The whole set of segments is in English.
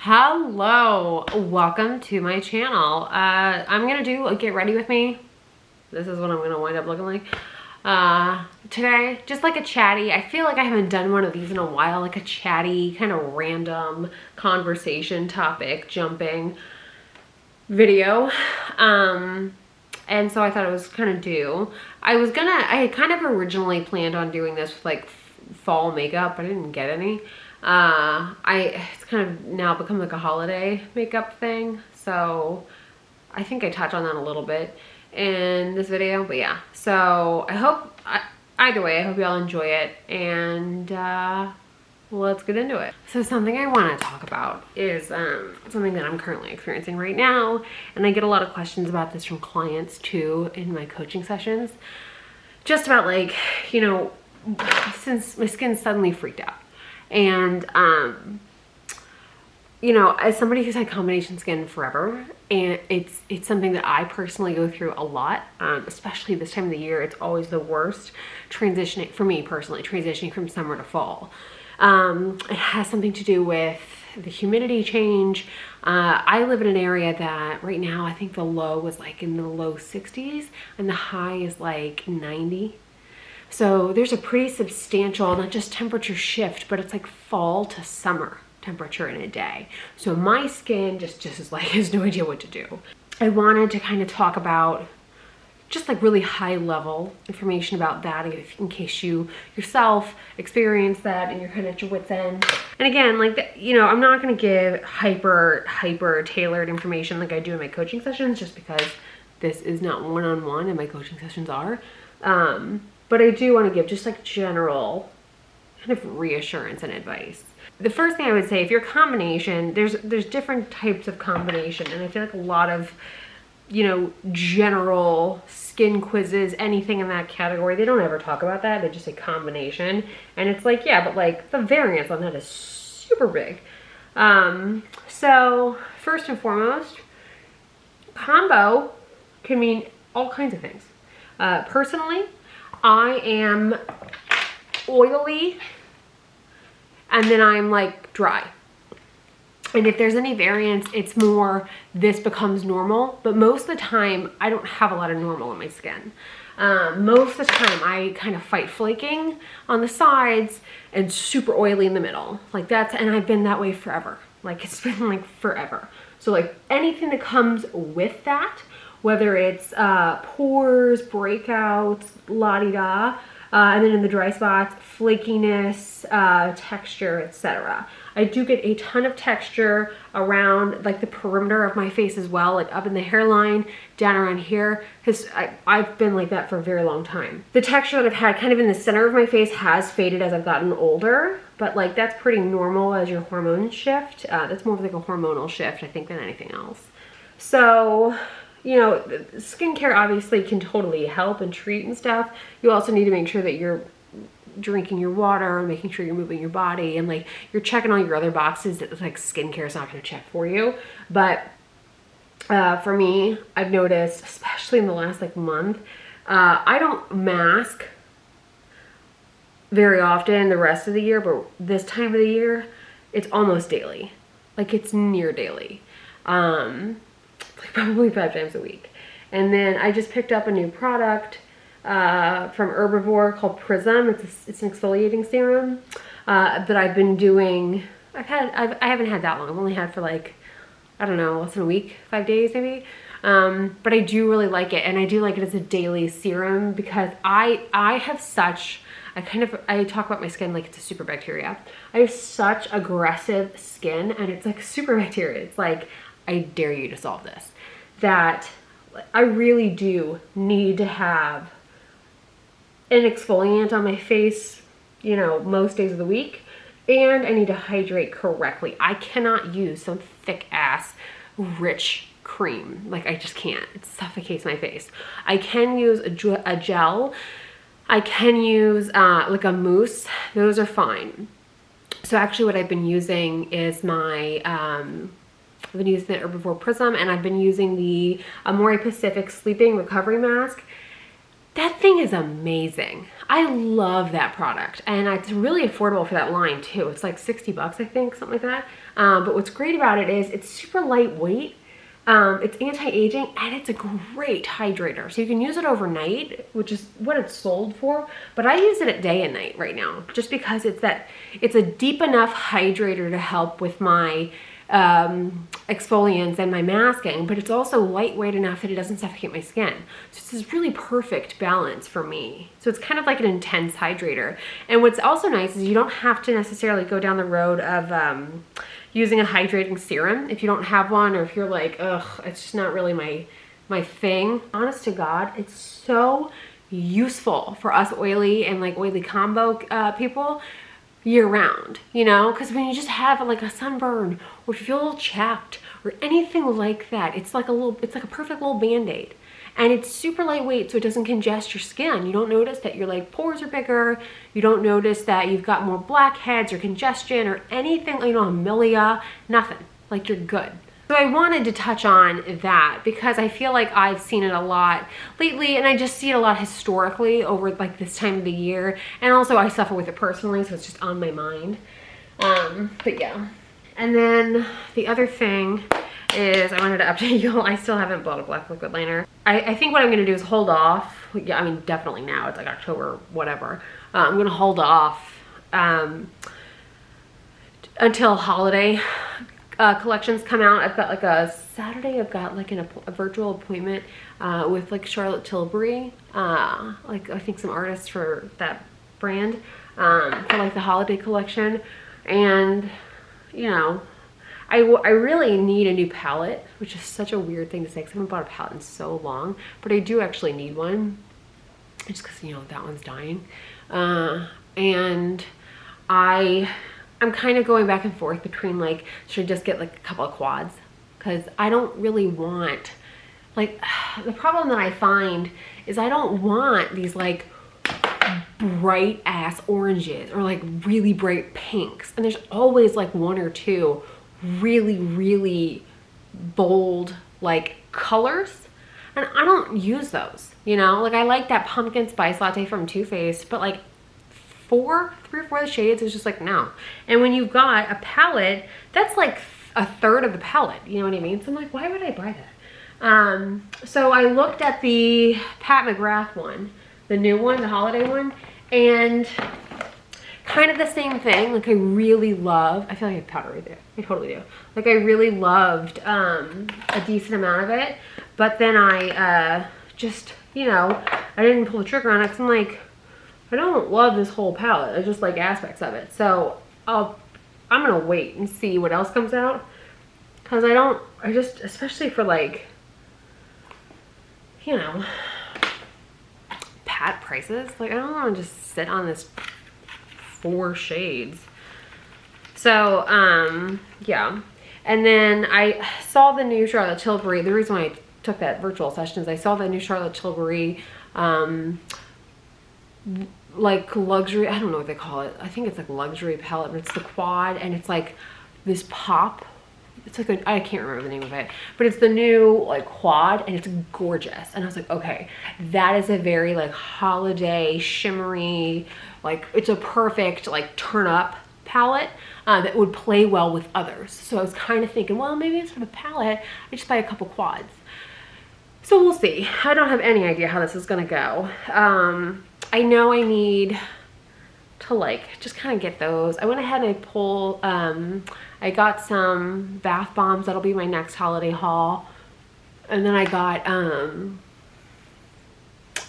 Hello, welcome to my channel. I'm gonna do a get ready with me. This is what I'm gonna wind up looking like today, just like a chatty. I feel like I haven't done one of these in a while, like a chatty kind of random conversation topic jumping video. And so I thought it was kind of due. I had kind of originally planned on doing this with like fall makeup, but I didn't get any. It's kind of now become like a holiday makeup thing, so I think I touched on that a little bit in this video, but yeah. So either way, I hope y'all enjoy it, and let's get into it. So something I want to talk about is something that I'm currently experiencing right now, and I get a lot of questions about this from clients too in my coaching sessions, just about like, you know, since my skin suddenly freaked out. And you know, as somebody who's had combination skin forever, and it's something that I personally go through a lot, especially this time of the year. It's always the worst transitioning for me personally, transitioning from summer to fall. It has something to do with the humidity change. I live in an area that right now I think the low was like in the low 60s and the high is like 90. So there's a pretty substantial, not just temperature shift, but it's like fall to summer temperature in a day. So my skin just is like, has no idea what to do. I wanted to kind of talk about just like really high level information about that in case you yourself experience that and you're kind of at your wit's end. And again, like, you know, I'm not going to give hyper tailored information like I do in my coaching sessions, just because this is not one-on-one and my coaching sessions are. But I do want to give just like general kind of reassurance and advice. The first thing I would say, if you're combination, there's different types of combination, and I feel like a lot of, you know, general skin quizzes, anything in that category, they don't ever talk about that. They just say combination, and it's like, yeah, but like the variance on that is super big. So first and foremost, combo can mean all kinds of things. Personally, I am oily and then I'm like dry. And if there's any variance, it's more this becomes normal, but most of the time I don't have a lot of normal in my skin. Most of the time I kind of fight flaking on the sides and super oily in the middle. Like and I've been that way forever. Like it's been like forever. So like anything that comes with that, whether it's pores, breakouts, la-di-da, and then in the dry spots, flakiness, texture, etc. I do get a ton of texture around like the perimeter of my face as well, like up in the hairline, down around here, because I've been like that for a very long time. The texture that I've had kind of in the center of my face has faded as I've gotten older, but like that's pretty normal as your hormones shift. That's more of like a hormonal shift, I think, than anything else. So, you know, skincare obviously can totally help and treat and stuff. You also need to make sure that you're drinking your water and making sure you're moving your body and like you're checking all your other boxes that like skincare is not going to check for you. But for me, I've noticed, especially in the last like month, I don't mask very often the rest of the year, but this time of the year, it's almost daily. Like it's near daily. Like probably 5 times a week. And then I just picked up a new product from Herbivore called Prism. It's an exfoliating serum that I've been doing. I haven't had that long. I've only had for like, I don't know, less than a week, 5 days maybe. But I do really like it, and I do like it as a daily serum because I have such, I talk about my skin like it's a super bacteria. I have such aggressive skin, and it's like super bacteria. It's like, I dare you to solve this. That I really do need to have an exfoliant on my face, you know, most days of the week, and I need to hydrate correctly. I cannot use some thick ass rich cream. Like I just can't. It suffocates my face. I can use a gel. I can use like a mousse. Those are fine. So actually what I've been using is my I've been using the Herbivore Prism, and I've been using the Amore Pacific Sleeping Recovery Mask. That thing is amazing. I love that product, and it's really affordable for that line too. It's like 60 bucks, I think, something like that. But what's great about it is it's super lightweight. It's anti-aging, and it's a great hydrator. So you can use it overnight, which is what it's sold for. But I use it at day and night right now, just because it's a deep enough hydrator to help with my exfoliants and my masking, but it's also lightweight enough that it doesn't suffocate my skin. So it's this really perfect balance for me. So it's kind of like an intense hydrator. And what's also nice is you don't have to necessarily go down the road of using a hydrating serum if you don't have one, or if you're like, ugh, it's just not really my thing. Honest to God, it's so useful for us oily and like oily combo people year round, you know, because when you just have like a sunburn, or if you feel a little chapped or anything like that, it's like a perfect little band-aid. And it's super lightweight, so it doesn't congest your skin. You don't notice that your like pores are bigger. You don't notice that you've got more blackheads or congestion or anything, you know, amelia, nothing. Like, you're good. So I wanted to touch on that because I feel like I've seen it a lot lately, and I just see it a lot historically over like this time of the year. And also I suffer with it personally, so it's just on my mind. But yeah. And then the other thing is I wanted to update you all. I still haven't bought a black liquid liner. I think what I'm gonna do is hold off. Yeah, I mean, definitely now, it's like October, whatever. I'm gonna hold off until holiday collections come out. I've got like a Saturday, I've got like a virtual appointment with like Charlotte Tilbury, like I think some artists for that brand, for like the holiday collection. And you know, I really need a new palette, which is such a weird thing to say because I haven't bought a palette in so long, but I do actually need one, just because, you know, that one's dying. And I'm kind of going back and forth between like, should I just get like a couple of quads? Because I don't really want, like, the problem that I find is I don't want these like bright ass oranges or like really bright pinks. And there's always like one or two really bold like colors, and I don't use those, you know. Like, I like that pumpkin spice latte from Too Faced, but like 3 or 4 of the shades is just like, no. And when you've got a palette that's like a third of the palette, you know what I mean? So I'm like, why would I buy that? So I looked at the Pat McGrath one, the new one, the holiday one, and kind of the same thing. Like, I really love, I feel like I have powder right there. I totally do. Like, I really loved a decent amount of it, but then I just, you know, I didn't pull the trigger on it because I'm like, I don't love this whole palette. I just like aspects of it. So I'm gonna wait and see what else comes out, because I just, especially for like, you know, Pat prices, like, I don't want to just sit on this 4 shades. So yeah. And then I saw the new Charlotte Tilbury. The reason why I took that virtual session is I saw the new Charlotte Tilbury like luxury, I don't know what they call it, I think it's like luxury palette, but it's the quad, and it's like this pop, it's like I can't remember the name of it, but it's the new like quad, and it's gorgeous. And I was like, okay, that is a very like holiday shimmery, like, it's a perfect like turn up palette that would play well with others. So I was kind of thinking, well, maybe instead of a palette, I just buy a couple quads. So we'll see. I don't have any idea how this is gonna go. I know I need to like just kind of get those. I went ahead and I got some bath bombs. That'll be my next holiday haul. And then I got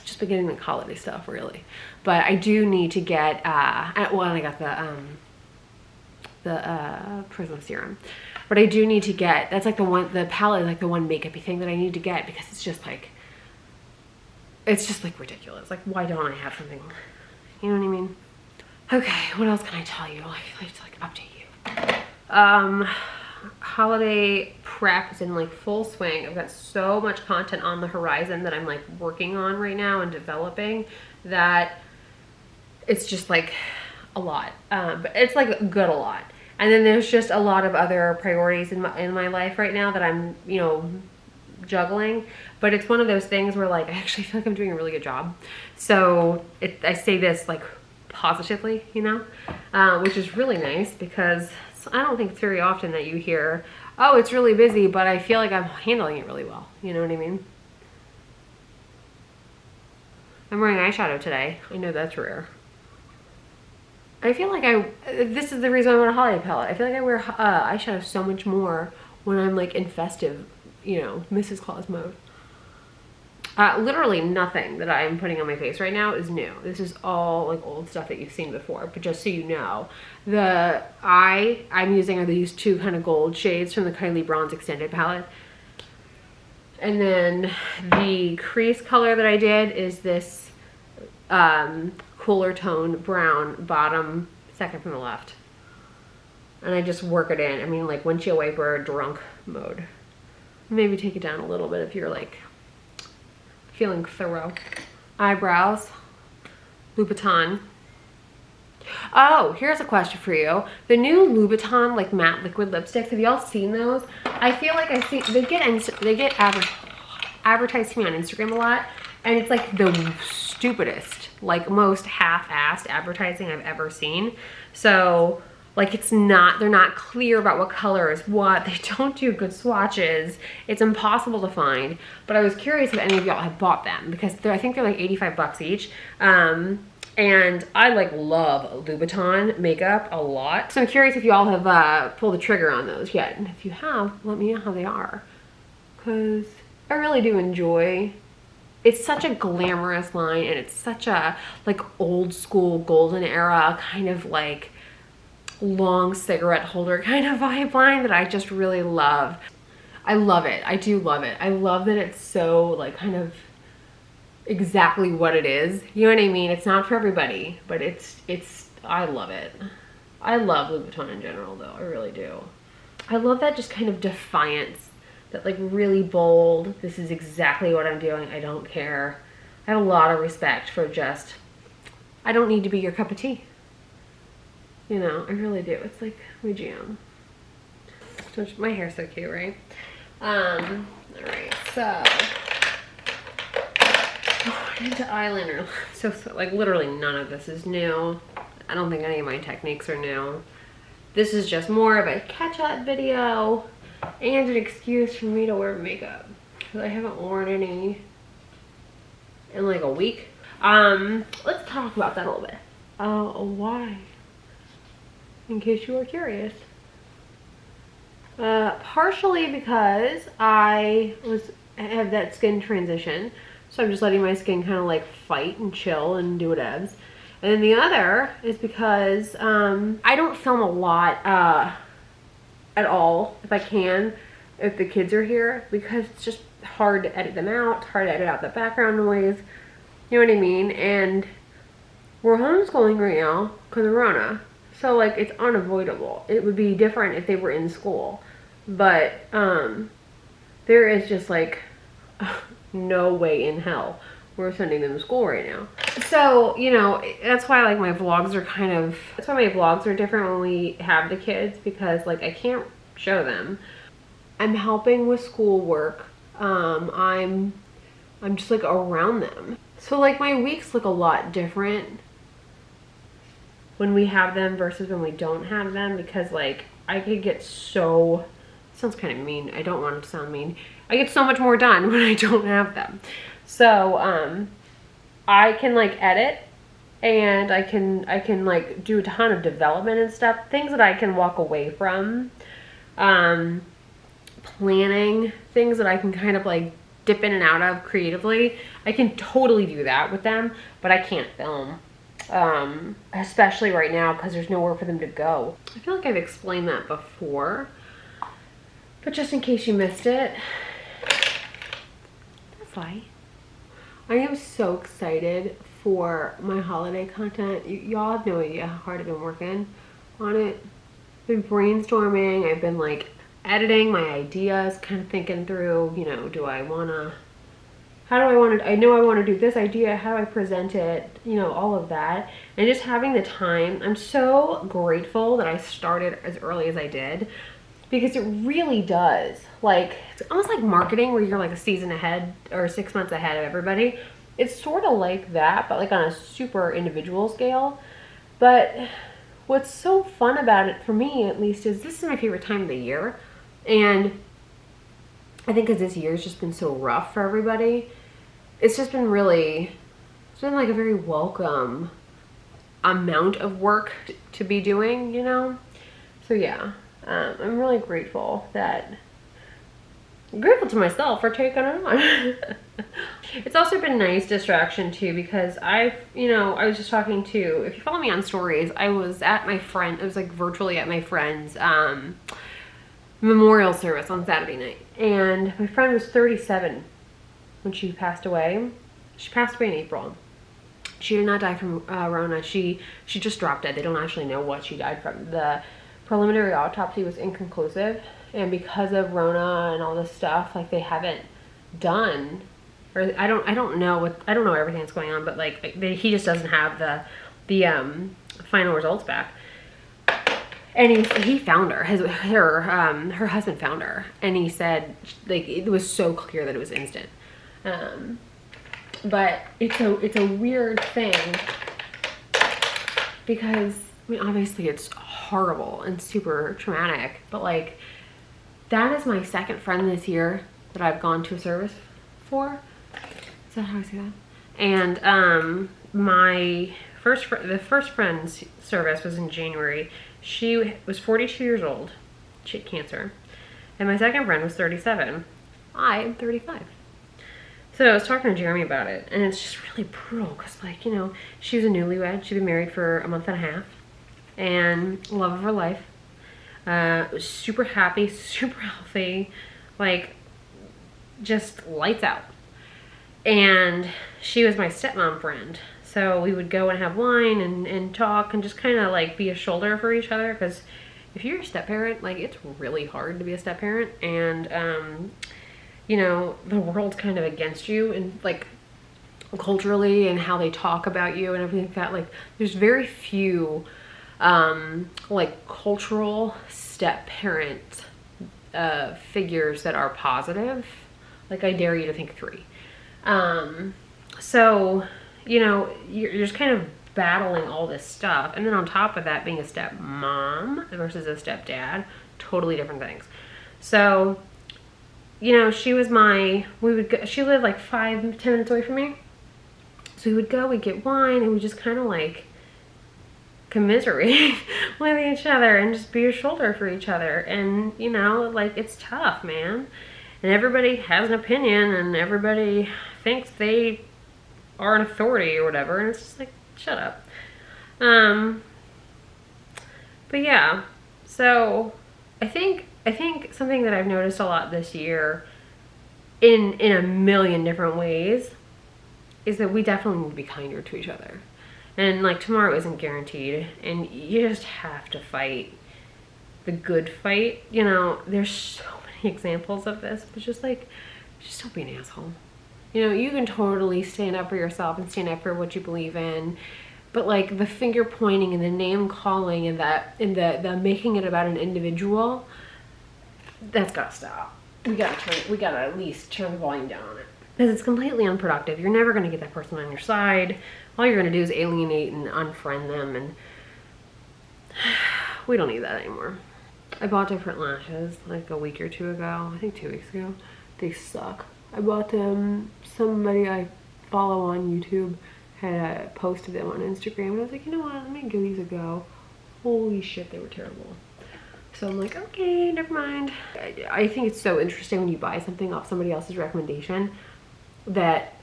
just beginning the holiday stuff really. But I do need to get well, and I got the Prism serum. But I do need to get, that's like the palette, like the one makeup-y thing that I need to get, because it's just like ridiculous. Like, why don't I have something, you know what I mean? Okay, what else can I tell you? I feel like to like update you. Holiday prep is in like full swing. I've got so much content on the horizon that I'm like working on right now and developing, that it's just like a lot. But it's like a good a lot. And then there's just a lot of other priorities in my life right now that I'm, you know, juggling. But it's one of those things where like I actually feel like I'm doing a really good job. So I say this like positively, you know, which is really nice, because I don't think it's very often that you hear, oh, it's really busy, but I feel like I'm handling it really well. You know what I mean? I'm wearing eyeshadow today. I know that's rare. I feel like this is the reason I want a holiday palette. I feel like I wear eyeshadow so much more when I'm like in festive, you know, Mrs. Claus mode. Literally nothing that I'm putting on my face right now is new. This is all like old stuff that you've seen before, but just so you know, the eye I'm using are these two kind of gold shades from the Kylie Bronze Extended palette. And then the crease color that I did is this cooler tone brown bottom, second from the left. And I just work it in. I mean, like windshield wiper drunk mode. Maybe take it down a little bit if you're like feeling thorough. Eyebrows, Louboutin. Oh, here's a question for you. The new Louboutin like matte liquid lipsticks, have y'all seen those? I feel like they get advertised to me on Instagram a lot, and it's like the stupidest, like most half-assed advertising I've ever seen. So like they're not clear about what color is what. They don't do good swatches. It's impossible to find. But I was curious if any of y'all have bought them because I think they're like 85 bucks each. And I like love Louboutin makeup a lot. So I'm curious if y'all have pulled the trigger on those yet. And if you have, let me know how they are. Because I really do enjoy. It's such a glamorous line and it's such a like old school golden era kind of like long cigarette holder kind of vibe line that I just really love. I love it. I do love it. I love that it's so like kind of exactly what it is. You know what I mean? It's not for everybody, but I love it. I love Louboutin in general though. I really do. I love that just kind of defiance, that like really bold, this is exactly what I'm doing. I don't care. I have a lot of respect for just, I don't need to be your cup of tea. You know, I really do. It's like my jam. My hair's so cute, right? Alright, so into eyeliner. So like literally none of this is new. I don't think any of my techniques are new. This is just more of a catch-up video and an excuse for me to wear makeup because I haven't worn any in like a week. Let's talk about that a little bit. Why? In case you were curious. Partially because I have that skin transition, so I'm just letting my skin kind of like fight and chill and do whatevs. And then the other is because I don't film a lot at all if I can, if the kids are here, because it's just hard to edit them out. It's hard to edit out the background noise. You know what I mean? And we're homeschooling right now because of Rona. So like it's unavoidable. It would be different if they were in school. But there is just like no way in hell we're sending them to school right now. So, you know, that's why like my vlogs are different when we have the kids, because like I can't show them. I'm helping with schoolwork. I'm just like around them. So like my weeks look a lot different when we have them versus when we don't have them, because like I could get so, sounds kind of mean, I don't want it to sound mean, I get so much more done when I don't have them. So I can like edit, and I can like do a ton of development and stuff, things that I can walk away from, planning, things that I can kind of like dip in and out of creatively. I can totally do that with them, but I can't film. Especially right now because there's nowhere for them to go. I feel like I've explained that before, but just in case you missed it, that's why. I am so excited for my holiday content. Y'all have no idea how hard I've been working on it. I've been brainstorming, I've been like editing my ideas, kind of thinking through, you know, I know I want to do this idea, how do I present it, you know, all of that. And just having the time. I'm so grateful that I started as early as I did, because it really does, like, it's almost like marketing where you're like a season ahead or 6 months ahead of everybody. It's sort of like that, but like on a super individual scale. But what's so fun about it, for me at least, is this is my favorite time of the year. And I think because this year's just been so rough for everybody, it's just been really, it's been like a very welcome amount of work to be doing, you know? So yeah, I'm really grateful I'm grateful to myself for taking it on. It's also been nice distraction too, because I was just talking to, if you follow me on stories, I was at my friend, I was like virtually at my friend's memorial service on Saturday night. And my friend was 37 when she passed away. She passed away in April. She did not die from Rona. She just dropped dead. They don't actually know what she died from. The preliminary autopsy was inconclusive, and because of Rona and all this stuff, like they haven't done, or I don't know everything that's going on, but like he just doesn't have the final results back. And he found her. Her husband found her, and he said like it was so clear that it was instant. But it's a weird thing, because I mean obviously it's horrible and super traumatic, but like that is my second friend this year that I've gone to a service for. Is that how I say that? And the first friend's service was in January. She was 42 years old. She had cancer. And my second friend was 37. I am 35. So I was talking to Jeremy about it, and it's just really brutal because, like, you know, she was a newlywed. She'd been married for a month and a half, and love of her life. Was super happy, super healthy, like, just lights out. And she was my stepmom friend. So we would go and have wine and talk and just kind of, like, be a shoulder for each other, because if you're a step-parent, like, it's really hard to be a step-parent, and, you know, the world's kind of against you, and like culturally and how they talk about you and everything like that. Like there's very few like cultural step parent figures that are positive. Like I dare you to think 3. So, you know, you're just kind of battling all this stuff. And then on top of that, being a stepmom versus a stepdad, totally different things. So, you know, she was she lived like 5-10 minutes away from me. So we would go, we'd get wine, and we just kind of like commiserate with each other and just be a shoulder for each other. And, you know, like it's tough, man. And everybody has an opinion, and everybody thinks they are an authority or whatever. And it's just like, shut up. But yeah, so I think something that I've noticed a lot this year in a million different ways is that we definitely need to be kinder to each other. And like tomorrow isn't guaranteed, and you just have to fight the good fight. You know, there's so many examples of this, but just don't be an asshole. You know, you can totally stand up for yourself and stand up for what you believe in, but like the finger pointing and the name calling and the making it about an individual, that's gotta stop. We gotta at least turn the volume down on it, because it's completely unproductive. You're never gonna get that person on your side. All you're gonna do is alienate and unfriend them, and we don't need that anymore. I bought different lashes like a week or 2 ago. I think 2 weeks ago. They suck. I bought them. Somebody I follow on YouTube had posted them on Instagram, and I was like, you know what? Let me give these a go. Holy shit, they were terrible. So I'm like, okay, never mind. I think it's so interesting when you buy something off somebody else's recommendation that,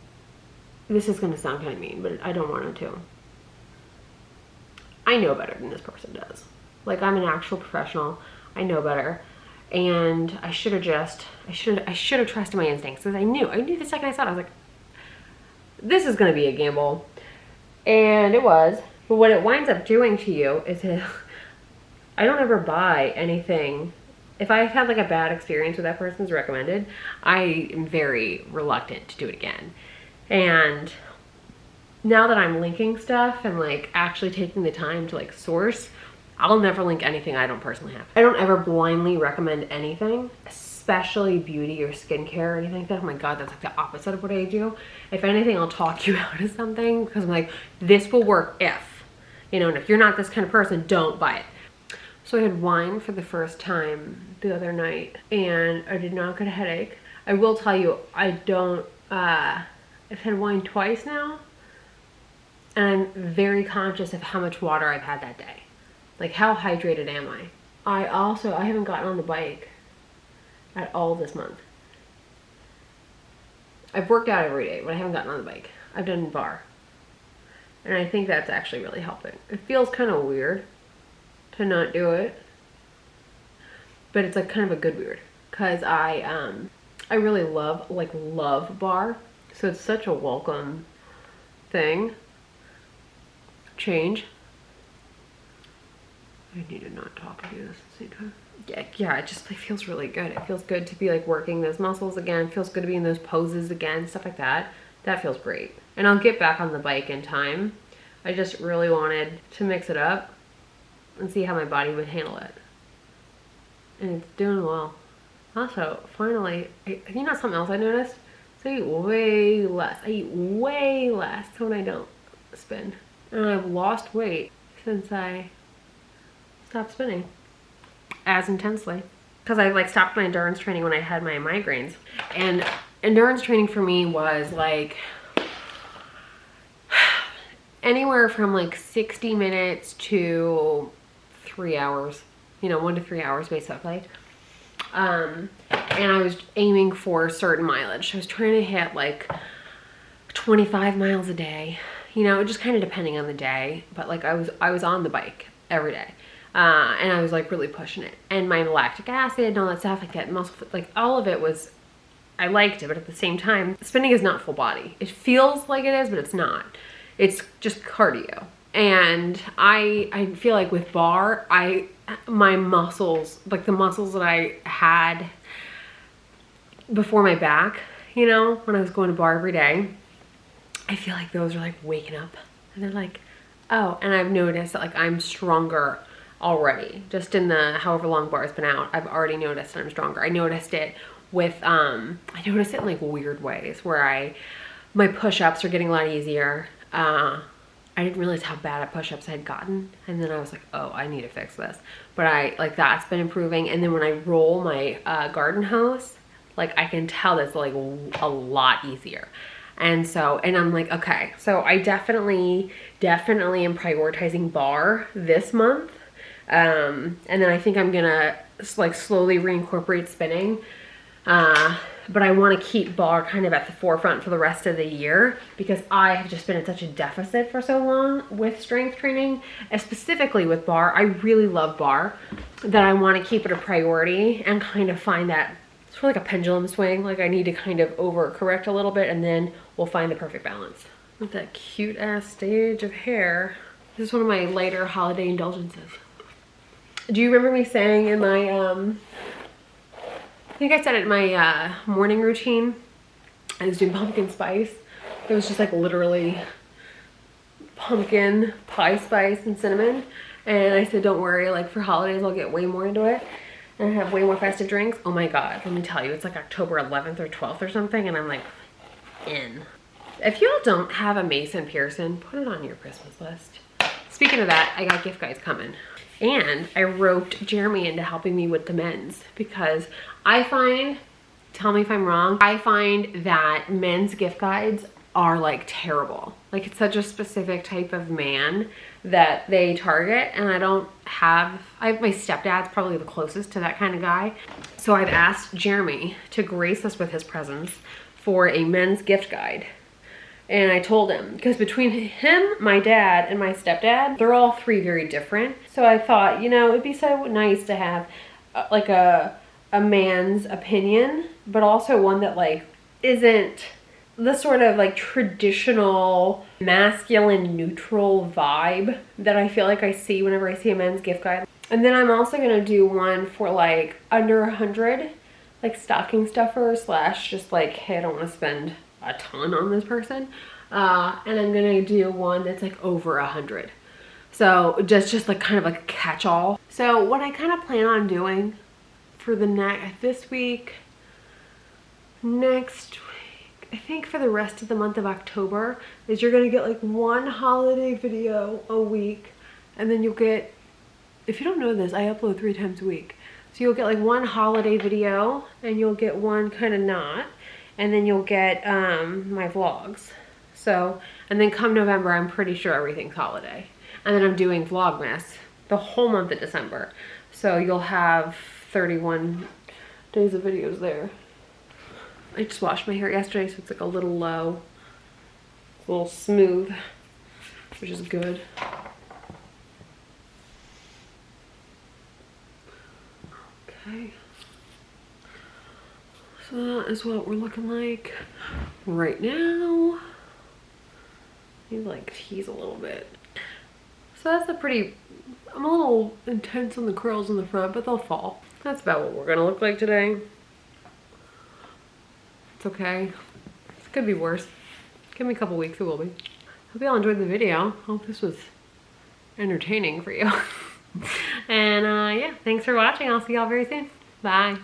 this is gonna sound kind of mean, but I don't want it to. I know better than this person does. Like, I'm an actual professional. I know better. And I should have trusted my instincts, because I knew the second I saw it, I was like, this is gonna be a gamble. And it was. But what it winds up doing to you is I don't ever buy anything. If I've had like a bad experience with that person's recommended, I am very reluctant to do it again. And now that I'm linking stuff and like actually taking the time to like source, I'll never link anything I don't personally have. I don't ever blindly recommend anything, especially beauty or skincare or anything like that. Oh my God, that's like the opposite of what I do. If anything, I'll talk you out of something, because I'm like, this will work if, You know, and if you're not this kind of person, don't buy it. So I had wine for the first time the other night and I did not get a headache. I will tell you, I've had wine twice now and I'm very conscious of how much water I've had that day. Like, how hydrated am I? I haven't gotten on the bike at all this month. I've worked out every day, but I haven't gotten on the bike. I've done bar. And I think that's actually really helping. It feels kind of weird to not do it, but it's like kind of a good weird, because I really love bar. So it's such a welcome thing. Change. I need to not talk and do this at the same time. Yeah, it just like feels really good. It feels good to be like working those muscles again. It feels good to be in those poses again, stuff like that. That feels great. And I'll get back on the bike in time. I just really wanted to mix it up and see how my body would handle it. And it's doing well. Also, finally, you know something else I noticed? So I eat way less. I eat way less when I don't spin. And I've lost weight since I stopped spinning as intensely. Because I like stopped my endurance training when I had my migraines. And endurance training for me was like anywhere from like 60 minutes to 3 hours. You know, 1 to 3 hours basically. And I was aiming for a certain mileage. I was trying to hit like 25 miles a day. You know, just kind of depending on the day. But like I was on the bike every day. And I was like really pushing it. And my lactic acid and all that stuff, like that muscle, like all of it was, I liked it, but at the same time, spinning is not full body. It feels like it is, but it's not. It's just cardio. And I feel like with bar, my muscles, like the muscles that I had before my back, you know, when I was going to bar every day, I feel like those are like waking up. And they're like, oh, and I've noticed that like I'm stronger already. Just in the however long bar's been out, I've already noticed that I'm stronger. I noticed it with, I noticed it in like weird ways where my push-ups are getting a lot easier. I didn't realize how bad at push-ups I had gotten. And then I was like, oh, I need to fix this. But like that's been improving. And then when I roll my garden hose, like I can tell that's like a lot easier. And so, and I'm like, okay, so I definitely am prioritizing bar this month. And then I think I'm gonna like slowly reincorporate spinning. But I want to keep bar kind of at the forefront for the rest of the year because I have just been in such a deficit for so long with strength training, and specifically with bar. I really love bar, that I want to keep it a priority and kind of find that it's sort of like a pendulum swing. Like I need to kind of overcorrect a little bit and then we'll find the perfect balance. With that cute ass stage of hair. This is one of my lighter holiday indulgences. Do you remember me saying in my, I think I said it in my morning routine, I was doing pumpkin spice. It was just like literally pumpkin pie spice and cinnamon. And I said, don't worry, like for holidays, I'll get way more into it and have way more festive drinks. Oh my God, let me tell you, it's like October 11th or 12th or something. And I'm like, in. If y'all don't have a Mason Pearson, put it on your Christmas list. Speaking of that, I got gift guides coming. And I roped Jeremy into helping me with the men's because I find, tell me if I'm wrong, I find that men's gift guides are like terrible. Like it's such a specific type of man that they target, and I have my stepdad's probably the closest to that kind of guy. So I've asked Jeremy to grace us with his presence for a men's gift guide. And I told him, because between him, my dad, and my stepdad, they're all three very different. So I thought, you know, it'd be so nice to have like a man's opinion, but also one that like isn't the sort of like traditional masculine neutral vibe that I feel like I see whenever I see a men's gift guide. And then I'm also gonna do one for like under 100, like stocking stuffer slash just like, hey, I don't want to spend a ton on this person. And I'm gonna do one that's like over 100. So just like kind of like a catch-all. So what I kind of plan on doing for this week, next week, I think for the rest of the month of October, is you're gonna get like one holiday video a week And then you'll get, if you don't know this, I upload 3 times a week. So you'll get like one holiday video and you'll get one kind of not. And then you'll get my vlogs. So, and then come November, I'm pretty sure everything's holiday. And then I'm doing Vlogmas the whole month of December. So you'll have 31 days of videos there. I just washed my hair yesterday, so it's like a little low, a little smooth, which is good. Okay. So that is what we're looking like right now. Need to like tease a little bit. So that's a pretty, I'm a little intense on the curls in the front, but they'll fall. That's about what we're gonna look like today. It's okay. It could be worse. Give me a couple weeks, it will be. Hope y'all enjoyed the video. Hope this was entertaining for you. And yeah, thanks for watching. I'll see y'all very soon. Bye.